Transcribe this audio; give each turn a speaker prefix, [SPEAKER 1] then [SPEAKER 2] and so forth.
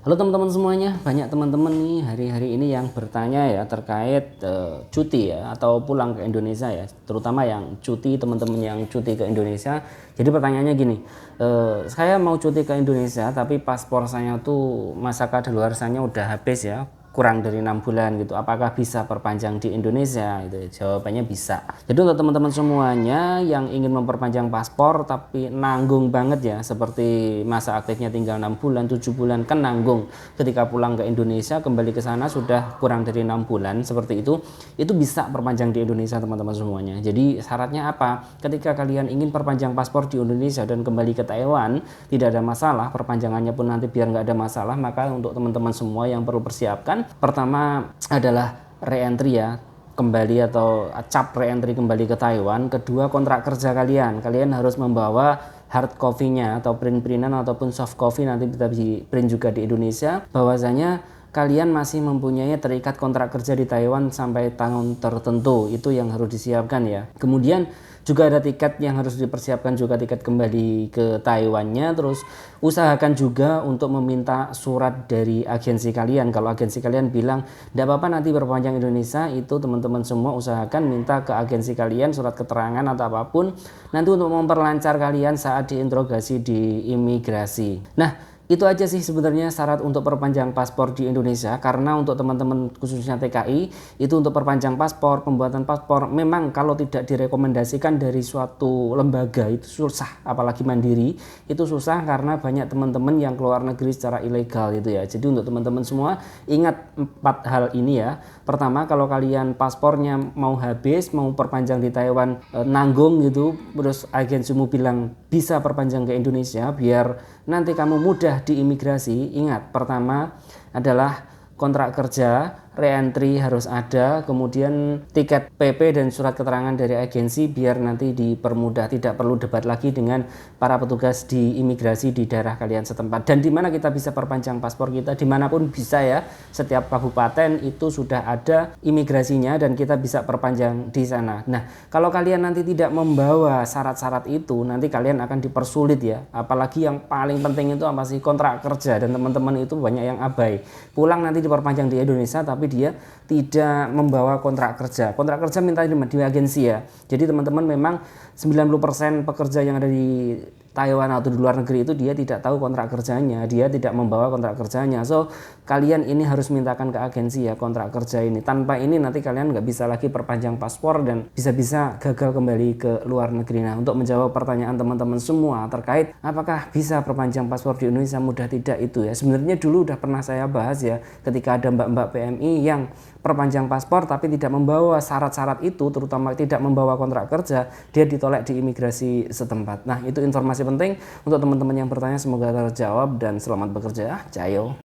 [SPEAKER 1] Halo teman-teman semuanya, banyak teman-teman nih hari-hari ini yang bertanya ya terkait cuti ya atau pulang ke Indonesia ya, terutama yang cuti teman-teman yang cuti ke Indonesia. Jadi pertanyaannya gini, saya mau cuti ke Indonesia tapi paspor saya tuh masa kadaluarsanya udah habis ya, kurang dari 6 bulan gitu. Apakah bisa perpanjang di Indonesia? Itu jawabannya bisa. Jadi untuk teman-teman semuanya yang ingin memperpanjang paspor tapi nanggung banget ya, seperti masa aktifnya tinggal 6 bulan, 7 bulan kan nanggung. Ketika pulang ke Indonesia kembali ke sana sudah kurang dari 6 bulan seperti itu bisa perpanjang di Indonesia teman-teman semuanya. Jadi syaratnya apa? Ketika kalian ingin perpanjang paspor di Indonesia dan kembali ke Taiwan, tidak ada masalah, perpanjangannya pun nanti biar nggak ada masalah, maka untuk teman-teman semua yang perlu persiapkan, pertama adalah re-entry ya, kembali atau cap re-entry kembali ke Taiwan. Kedua, kontrak kerja kalian harus membawa hard copy-nya atau print-printan ataupun soft copy, nanti bisa di print juga di Indonesia, bahwasanya kalian masih mempunyai terikat kontrak kerja di Taiwan sampai tahun tertentu. Itu yang harus disiapkan ya. Kemudian juga ada tiket yang harus dipersiapkan, juga tiket kembali ke Taiwannya. Terus usahakan juga untuk meminta surat dari agensi kalian. Kalau agensi kalian bilang tidak apa-apa nanti perpanjang Indonesia, itu teman-teman semua usahakan minta ke agensi kalian surat keterangan atau apapun nanti untuk memperlancar kalian saat diinterogasi di imigrasi. Nah, itu aja sih sebenarnya syarat untuk perpanjang paspor di Indonesia. Karena untuk teman-teman khususnya TKI, itu untuk perpanjang paspor, pembuatan paspor, memang kalau tidak direkomendasikan dari suatu lembaga itu susah, apalagi mandiri itu susah karena banyak teman-teman yang keluar negeri secara ilegal itu ya. Jadi untuk teman-teman semua ingat 4 hal ini ya. Pertama, kalau kalian paspornya mau habis, mau perpanjang di Taiwan, nanggung gitu, terus agensimu bilang bisa perpanjang ke Indonesia biar nanti kamu mudah di imigrasi. Ingat, pertama adalah kontrak kerja, re-entry harus ada, kemudian tiket PP dan surat keterangan dari agensi biar nanti dipermudah, tidak perlu debat lagi dengan para petugas di imigrasi di daerah kalian setempat. Dan di mana kita bisa perpanjang paspor kita, dimanapun bisa ya, setiap kabupaten itu sudah ada imigrasinya dan kita bisa perpanjang di sana. Nah, kalau kalian nanti tidak membawa syarat-syarat itu, nanti kalian akan dipersulit ya, apalagi yang paling penting itu apa sih? Kontrak kerja. Dan teman-teman itu banyak yang abai, pulang nanti diperpanjang di Indonesia tapi dia tidak membawa kontrak kerja. Kontrak kerja minta di agensi ya. Jadi teman-teman memang 90% pekerja yang ada di Taiwan atau di luar negeri itu dia tidak tahu kontrak kerjanya, dia tidak membawa kontrak kerjanya. So kalian ini harus mintakan ke agensi ya kontrak kerja ini. Tanpa ini nanti kalian nggak bisa lagi perpanjang paspor dan bisa-bisa gagal kembali ke luar negeri. Nah, untuk menjawab pertanyaan teman-teman semua terkait apakah bisa perpanjang paspor di Indonesia mudah tidak, itu ya sebenarnya dulu udah pernah saya bahas ya, ketika ada mbak-mbak PMI yang perpanjang paspor tapi tidak membawa syarat-syarat itu, terutama tidak membawa kontrak kerja, dia ditolak di imigrasi setempat. Nah, itu informasi penting untuk teman-teman yang bertanya, semoga terjawab dan selamat bekerja. Cayo.